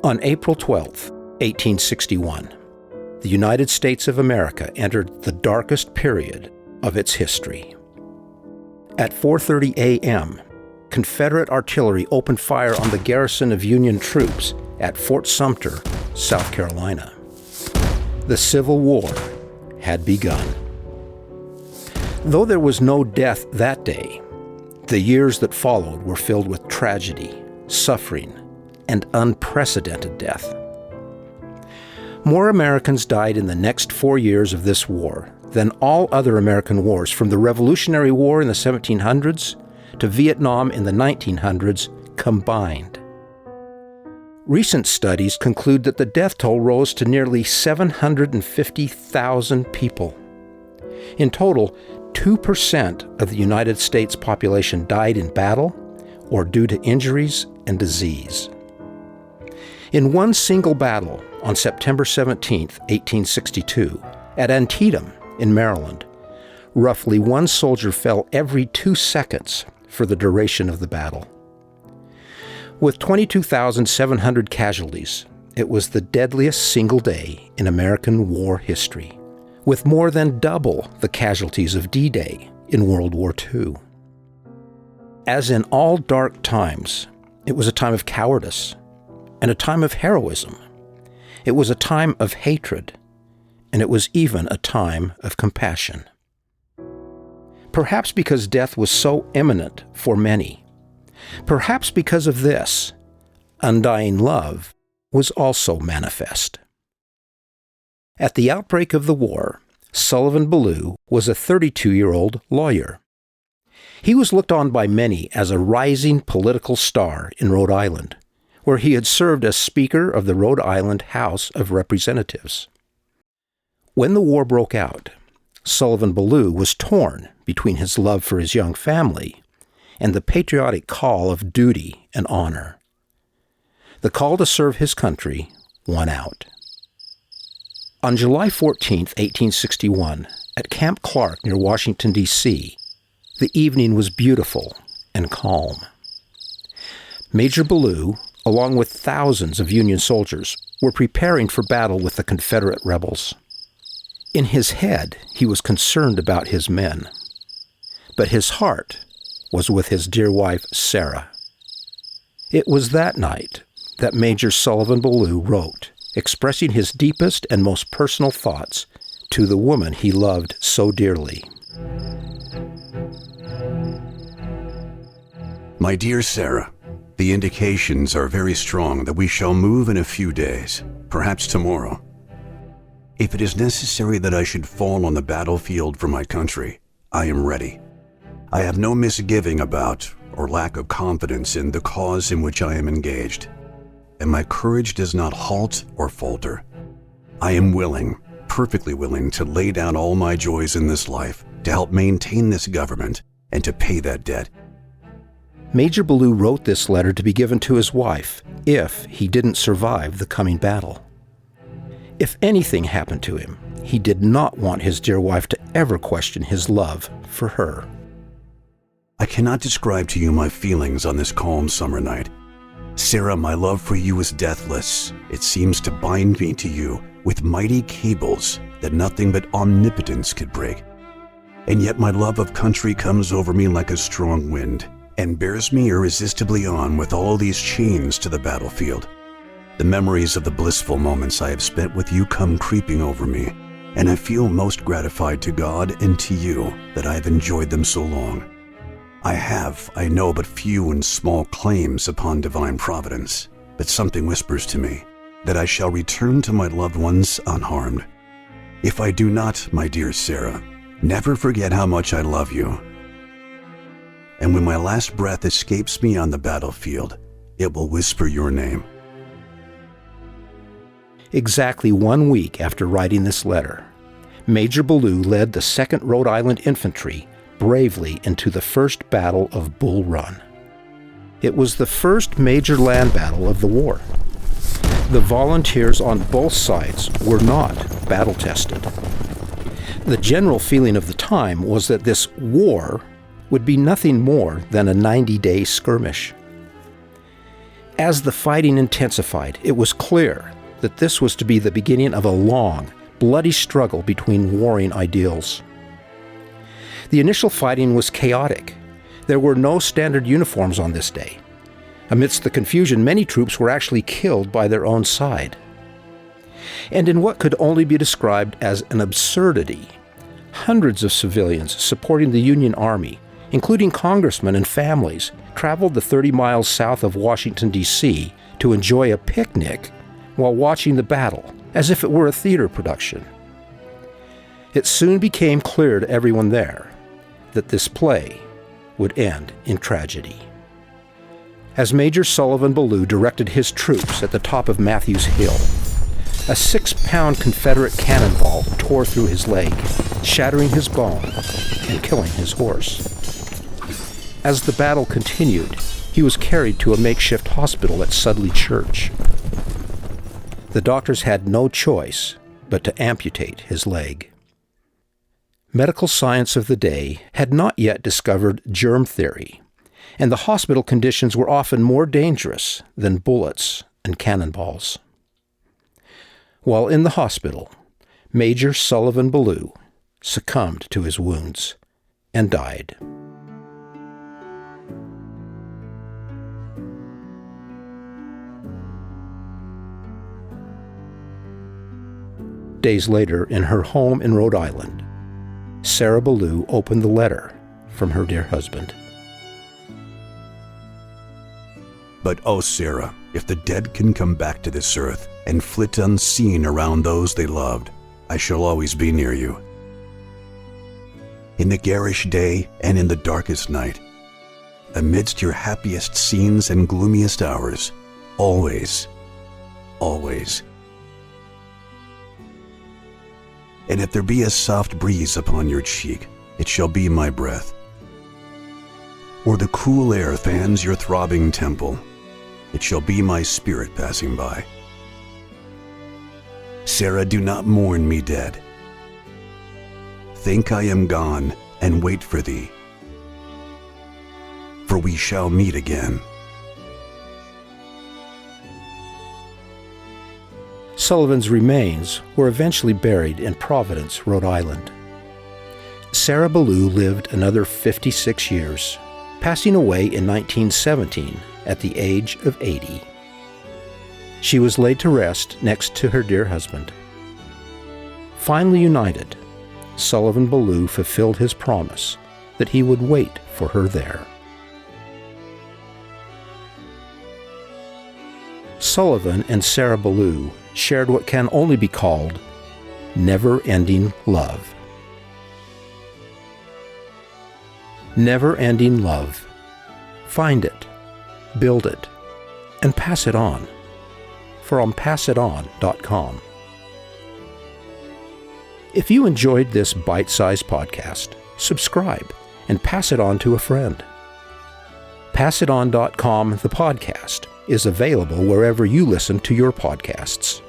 On April 12, 1861, the United States of America entered the darkest period of its history. At 4:30 a.m., Confederate artillery opened fire on the garrison of Union troops at Fort Sumter, South Carolina. The Civil War had begun. Though there was no death that day, the years that followed were filled with tragedy, suffering, and unprecedented death. More Americans died in the next 4 years of this war than all other American wars, from the Revolutionary War in the 1700s to Vietnam in the 1900s combined. Recent studies conclude that the death toll rose to nearly 750,000 people. In total, 2% of the United States population died in battle or due to injuries and disease. In one single battle on September 17, 1862, at Antietam in Maryland, roughly one soldier fell every 2 seconds for the duration of the battle. With 22,700 casualties, it was the deadliest single day in American war history, with more than double the casualties of D-Day in World War II. As in all dark times, it was a time of cowardice and a time of heroism. It was a time of hatred, and it was even a time of compassion. Perhaps because death was so imminent for many, perhaps because of this, undying love was also manifest. At the outbreak of the war, Sullivan and Bellew was a 32-year-old lawyer. He was looked on by many as a rising political star in Rhode Island, where he had served as Speaker of the Rhode Island House of Representatives. When the war broke out, Sullivan and Bellew was torn between his love for his young family and the patriotic call of duty and honor. The call to serve his country won out. On July 14, 1861, at Camp Clark near Washington, D.C., the evening was beautiful and calm. Major Bellew, along with thousands of Union soldiers, were preparing for battle with the Confederate rebels. In his head, he was concerned about his men, but his heart was with his dear wife, Sarah. It was that night that Major Sullivan Bellew wrote, expressing his deepest and most personal thoughts to the woman he loved so dearly. My dear Sarah, the indications are very strong that we shall move in a few days, perhaps tomorrow. If it is necessary that I should fall on the battlefield for my country, I am ready. I have no misgiving about or lack of confidence in the cause in which I am engaged, and my courage does not halt or falter. I am willing, perfectly willing, to lay down all my joys in this life to help maintain this government and to pay that debt. Major Bellew wrote this letter to be given to his wife if he didn't survive the coming battle. If anything happened to him, he did not want his dear wife to ever question his love for her. I cannot describe to you my feelings on this calm summer night. Sarah, my love for you is deathless. It seems to bind me to you with mighty cables that nothing but omnipotence could break. And yet my love of country comes over me like a strong wind and bears me irresistibly on with all these chains to the battlefield. The memories of the blissful moments I have spent with you come creeping over me, and I feel most gratified to God and to you that I have enjoyed them so long. I know, but few and small claims upon divine providence, but something whispers to me that I shall return to my loved ones unharmed. If I do not, my dear Sarah, never forget how much I love you. And when my last breath escapes me on the battlefield, it will whisper your name. Exactly 1 week after writing this letter, Major Bellew led the 2nd Rhode Island Infantry bravely into the first battle of Bull Run. It was the first major land battle of the war. The volunteers on both sides were not battle-tested. The general feeling of the time was that this war would be nothing more than a 90-day skirmish. As the fighting intensified, it was clear that this was to be the beginning of a long, bloody struggle between warring ideals. The initial fighting was chaotic. There were no standard uniforms on this day. Amidst the confusion, many troops were actually killed by their own side. And in what could only be described as an absurdity, hundreds of civilians supporting the Union Army, including congressmen and families, traveled the 30 miles south of Washington, D.C. to enjoy a picnic while watching the battle, as if it were a theater production. It soon became clear to everyone there that this play would end in tragedy. As Major Sullivan Bellew directed his troops at the top of Matthews Hill, a 6-pound Confederate cannonball tore through his leg, shattering his bone and killing his horse. As the battle continued, he was carried to a makeshift hospital at Sudley Church. The doctors had no choice but to amputate his leg. Medical science of the day had not yet discovered germ theory, and the hospital conditions were often more dangerous than bullets and cannonballs. While in the hospital, Major Sullivan Bellew succumbed to his wounds and died. Days later, in her home in Rhode Island, Sarah Bellew opened the letter from her dear husband. But oh, Sarah, if the dead can come back to this earth and flit unseen around those they loved, I shall always be near you. In the garish day and in the darkest night, amidst your happiest scenes and gloomiest hours, always, always. And if there be a soft breeze upon your cheek, it shall be my breath. Or the cool air fans your throbbing temple, it shall be my spirit passing by. Sarah, do not mourn me dead. Think I am gone and wait for thee, for we shall meet again. Sullivan's remains were eventually buried in Providence, Rhode Island. Sarah Bellew lived another 56 years, passing away in 1917 at the age of 80. She was laid to rest next to her dear husband. Finally united, Sullivan Bellew fulfilled his promise that he would wait for her there. Sullivan and Sarah Bellew shared what can only be called never-ending love. Never-ending love. Find it, build it, and pass it on. From passiton.com. If you enjoyed this bite-sized podcast, subscribe and pass it on to a friend. Passiton.com, the podcast, is available wherever you listen to your podcasts.